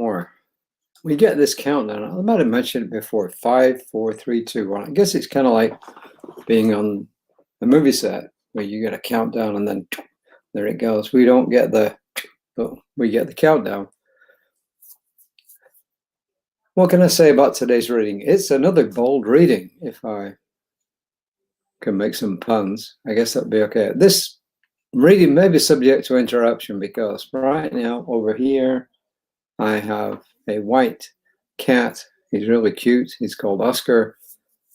more. We get this countdown. I might have mentioned it before. 5, 4, 3, 2, 1. I guess it's kind of like being on a movie set where you get a countdown and then there it goes. We don't get we get the countdown. What can I say about today's reading? It's another bold reading. If I can make some puns, I guess that'd be okay. This reading may be subject to interruption because right now over here I have a white cat. He's really cute. He's called Oscar.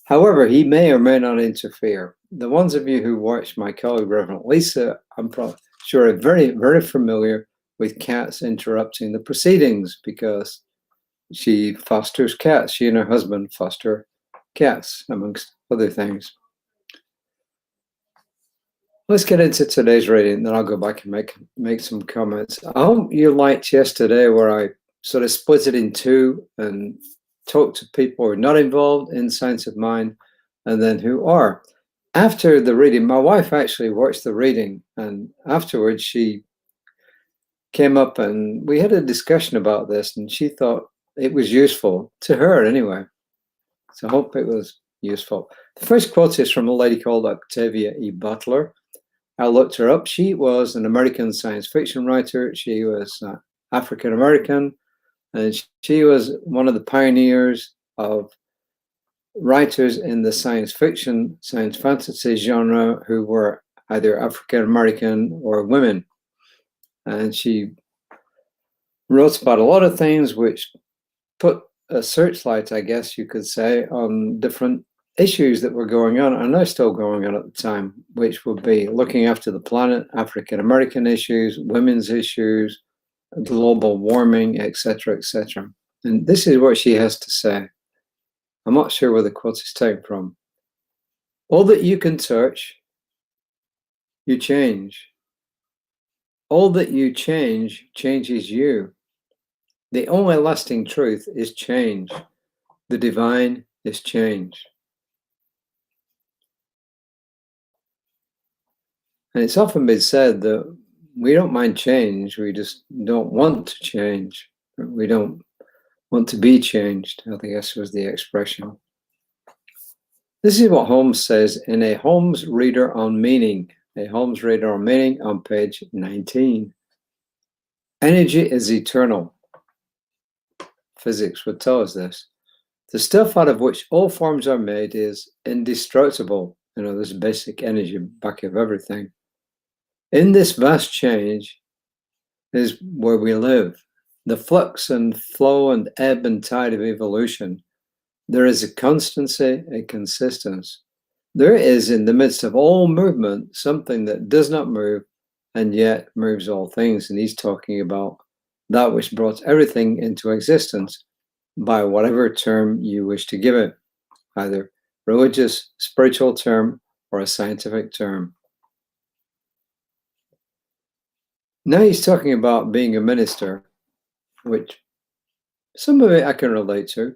However, he may or may not interfere. The ones of you who watch my colleague Reverend Lisa, I'm probably sure are very, very familiar with cats interrupting the proceedings because she fosters cats. She and her husband foster cats, amongst other things. Let's get into today's reading, then I'll go back and make some comments. I hope you liked yesterday where I sort of split it in two and talked to people who are not involved in Science of Mind and then who are. After the reading, my wife actually watched the reading, and afterwards she came up and we had a discussion about this, and she thought it was useful to her anyway. So I hope it was useful. The first quote is from a lady called Octavia E. Butler. I looked her up. She was an American science fiction writer. She was African American, and she was one of the pioneers of writers in the science fiction, science fantasy genre who were either African American or women. And she wrote about a lot of things which put a searchlight, I guess you could say, on different issues that were going on and are still going on at the time, which would be looking after the planet, African American issues, women's issues, global warming, etc., etc. And this is what she has to say. I'm not sure where the quote is taken from. All that you can touch, you change. All that you change changes you. The only lasting truth is change. The divine is change. And it's often been said that we don't mind change, we just don't want to change. We don't want to be changed, I guess was the expression. This is what Holmes says in a Holmes Reader on Meaning, on page 19. Energy is eternal. Physics would tell us this. The stuff out of which all forms are made is indestructible. You know, there's basic energy back of everything. In this vast change is where we live. The flux and flow and ebb and tide of evolution. There is a constancy, a consistency. There is in the midst of all movement something that does not move and yet moves all things. And he's talking about that which brought everything into existence by whatever term you wish to give it, either religious, spiritual term, or a scientific term. Now he's talking about being a minister, which some of it I can relate to.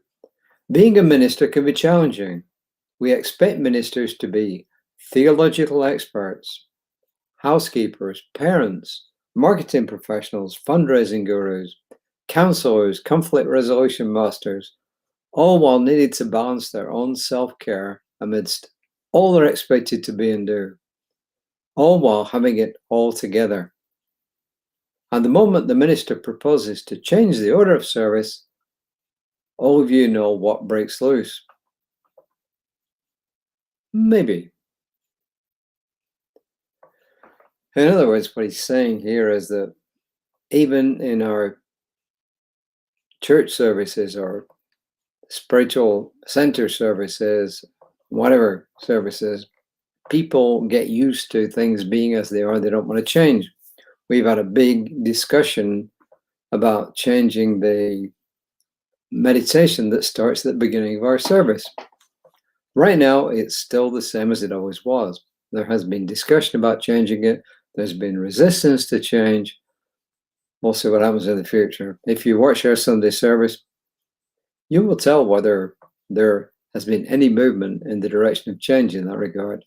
Being a minister can be challenging. We expect ministers to be theological experts, housekeepers, parents, marketing professionals, fundraising gurus, counselors, conflict resolution masters, all while needing to balance their own self-care amidst all they're expected to be and do, all while having it all together. And the moment the minister proposes to change the order of service, all of you know what breaks loose. Maybe. In other words, what he's saying here is that even in our church services or spiritual center services, whatever services, people get used to things being as they are. They don't want to change. We've had a big discussion about changing the meditation that starts at the beginning of our service. Right now, it's still the same as it always was. There has been discussion about changing it. There's been resistance to change. We'll see what happens in the future. If you watch our Sunday service, you will tell whether there has been any movement in the direction of change in that regard.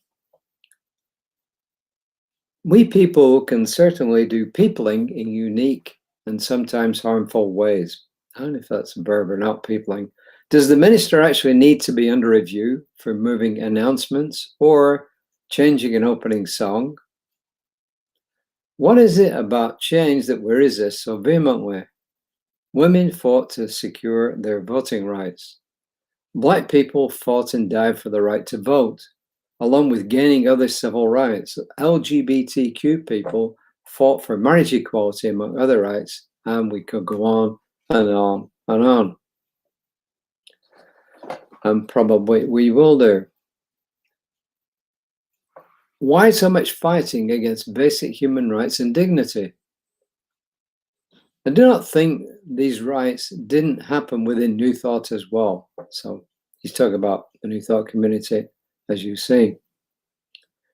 We people can certainly do peopling in unique and sometimes harmful ways. I don't know if that's a verb or not, peopling. Does the minister actually need to be under review for moving announcements or changing an opening song? What is it about change that we resist so vehemently? Women fought to secure their voting rights. Black people fought and died for the right to vote, along with gaining other civil rights. LGBTQ people fought for marriage equality, among other rights, and we could go on and on and on. And probably we will do. Why so much fighting against basic human rights and dignity? I do not think these rights didn't happen within New Thought as well. So he's talking about the New Thought community, as you see.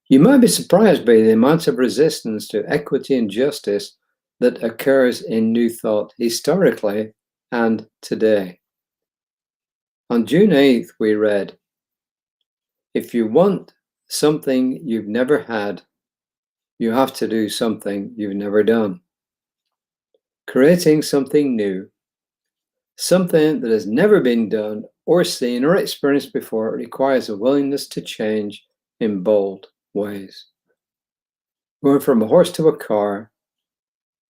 You might be surprised by the amount of resistance to equity and justice that occurs in New Thought historically and today. On June 8th, we read, "If you want something you've never had, you have to do something you've never done. Creating something new, something that has never been done or seen or experienced before, requires a willingness to change in bold ways. Going from a horse to a car,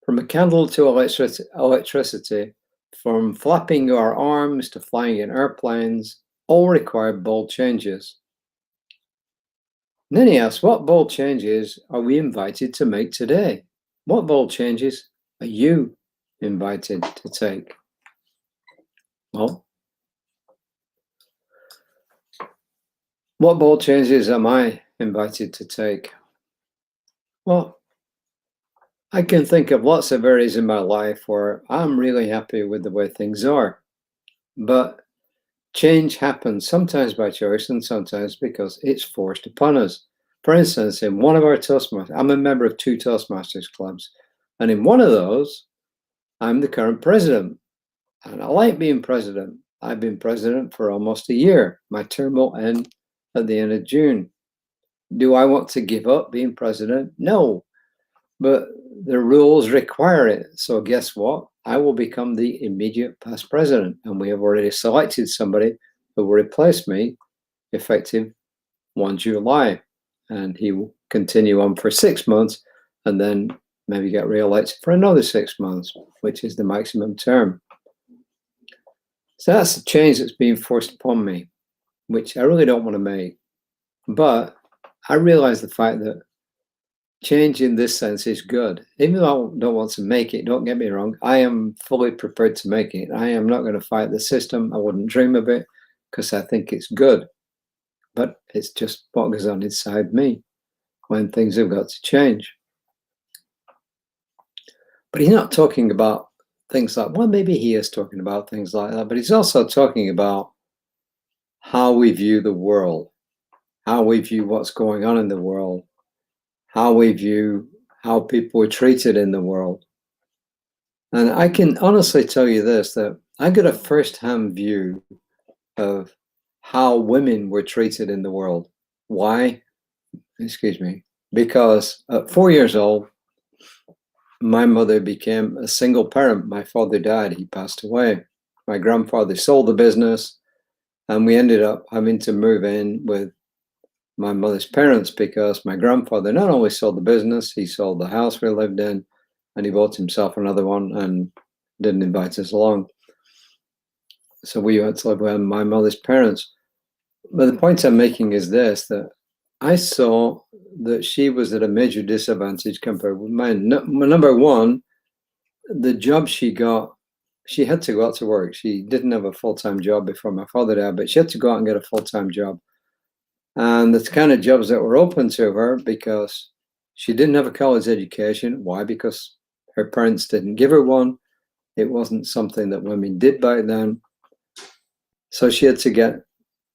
from a candle to electricity, from flapping our arms to flying in airplanes, all require bold changes." And then he asks, what bold changes are we invited to make today? What bold changes are you invited to take? Well, what bold changes am I invited to take? Well, I can think of lots of areas in my life where I'm really happy with the way things are. But change happens sometimes by choice and sometimes because it's forced upon us. For instance, in one of our Toastmasters, I'm a member of 2 Toastmasters clubs, and in one of those, I'm the current president. And I like being president. I've been president for almost a year. My term will end at the end of June. Do I want to give up being president? No, but the rules require it. So guess what? I will become the immediate past president, and we have already selected somebody who will replace me effective 1 July. And he will continue on for 6 months and then maybe get re-elected for another 6 months, which is the maximum term. So that's the change that's being forced upon me, which I really don't want to make. But I realize the fact that change in this sense is good. Even though I don't want to make it, don't get me wrong, I am fully prepared to make it. I am not going to fight the system. I wouldn't dream of it because I think it's good. But it's just what goes on inside me when things have got to change. But he's not talking about things like, well, maybe he is talking about things like that, but he's also talking about how we view the world, how we view what's going on in the world, how we view how people are treated in the world. And I can honestly tell you this, that I got a first-hand view of how women were treated in the world. Why? Excuse me. Because at 4 years old, my mother became a single parent. My father died. He passed away. My grandfather sold the business, and we ended up having to move in with my mother's parents because my grandfather not only sold the business, he sold the house we lived in, and he bought himself another one and didn't invite us along. So we had to live with my mother's parents. But the point I'm making is this, that I saw that she was at a major disadvantage compared with mine. Number one, the job she got, she had to go out to work. She didn't have a full-time job before my father died, but she had to go out and get a full-time job. And the kind of jobs that were open to her, because she didn't have a college education. Why? Because her parents didn't give her one. It wasn't something that women did back then. So she had to get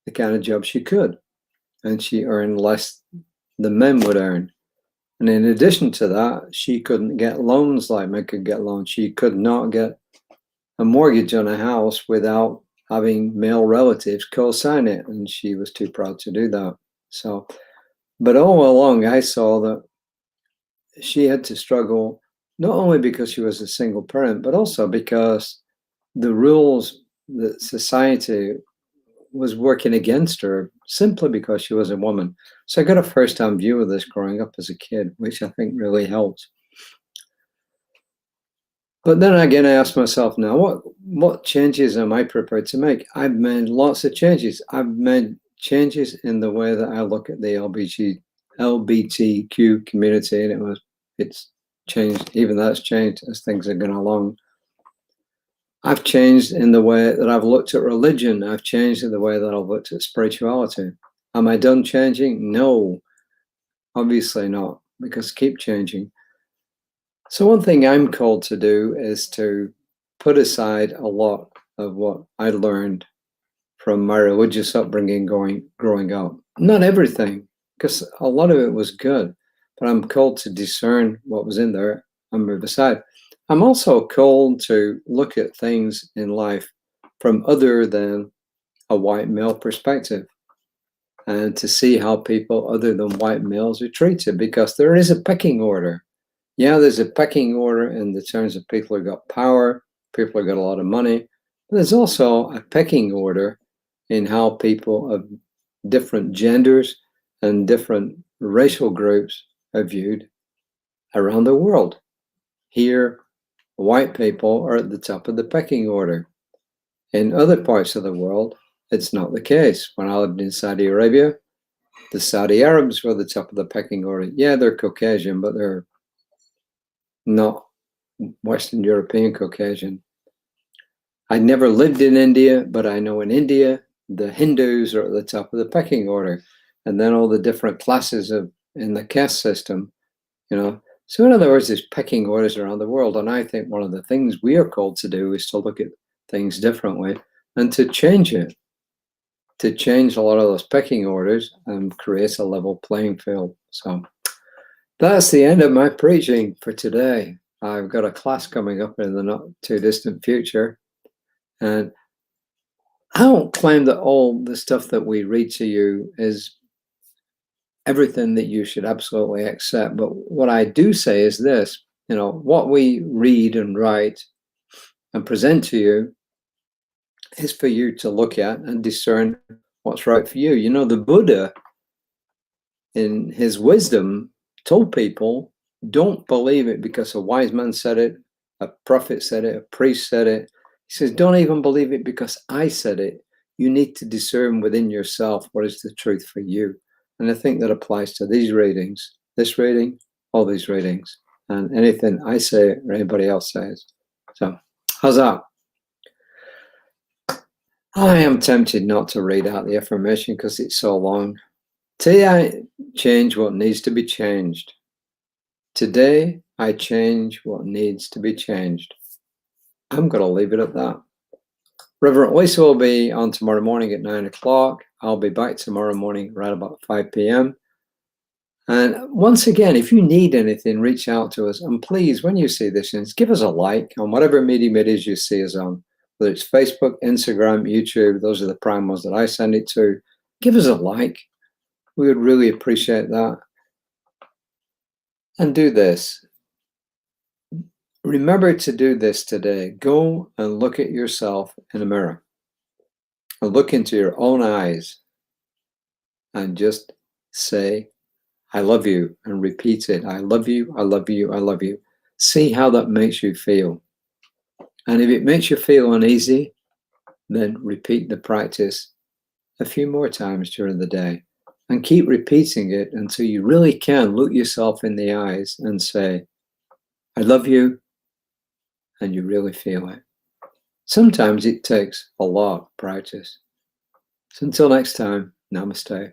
the kind of job she could. And she earned less than men would earn. And in addition to that, she couldn't get loans like men could get loans. She could not get a mortgage on a house without having male relatives co-sign it, and she was too proud to do that. So, but all along I saw that she had to struggle, not only because she was a single parent, but also because the rules that society was working against her simply because she was a woman. So I got a first-hand view of this growing up as a kid, which I think really helped. But then again, I ask myself now, what changes am I prepared to make? I've made lots of changes. I've made changes in the way that I look at the LGBTQ community, and it's changed. Even that's changed as things are going along. I've changed in the way that I've looked at religion. I've changed in the way that I've looked at spirituality. Am I done changing? No, obviously not, because keep changing. So one thing I'm called to do is to put aside a lot of what I learned from my religious upbringing growing up. Not everything, because a lot of it was good, but I'm called to discern what was in there and move aside. I'm also called to look at things in life from other than a white male perspective, and to see how people other than white males are treated, because there is a pecking order. Yeah, there's a pecking order in the terms of people who got power, people who got a lot of money. But there's also a pecking order in how people of different genders and different racial groups are viewed around the world. Here, white people are at the top of the pecking order. In other parts of the world, it's not the case. When I lived in Saudi Arabia, the Saudi Arabs were the top of the pecking order. Yeah, they're Caucasian, but they're not Western European Caucasian. I never lived in India, but I know in India, the Hindus are at the top of the pecking order. And then all the different classes in the caste system, you know. So in other words, there's pecking orders around the world. And I think one of the things we are called to do is to look at things differently and to change it, to change a lot of those pecking orders and create a level playing field. So that's the end of my preaching for today. I've got a class coming up in the not too distant future. And I don't claim that all the stuff that we read to you is everything that you should absolutely accept. But what I do say is this, you know, what we read and write and present to you is for you to look at and discern what's right for you. You know, the Buddha, in his wisdom, told people, don't believe it because a wise man said it, a prophet said it, a priest said it. He says, don't even believe it because I said it. You need to discern within yourself what is the truth for you. And I think that applies to these readings, this reading, all these readings, and anything I say or anybody else says. So, how's that? I am tempted not to read out the affirmation because it's so long. Today, I change what needs to be changed. Today, I change what needs to be changed. I'm going to leave it at that. Reverend Lisa will be on tomorrow morning at 9 o'clock. I'll be back tomorrow morning right about 5 p.m. And once again, if you need anything, reach out to us. And please, when you see this, give us a like on whatever medium it is you see us on, whether it's Facebook, Instagram, YouTube. Those are the prime ones that I send it to. Give us a like. We would really appreciate that. And do this. Remember to do this today. Go and look at yourself in a mirror. And look into your own eyes. And just say, I love you, and repeat it. I love you, I love you, I love you. See how that makes you feel. And if it makes you feel uneasy, then repeat the practice a few more times during the day. And keep repeating it until you really can look yourself in the eyes and say, I love you, and you really feel it. Sometimes it takes a lot of practice. So until next time, namaste.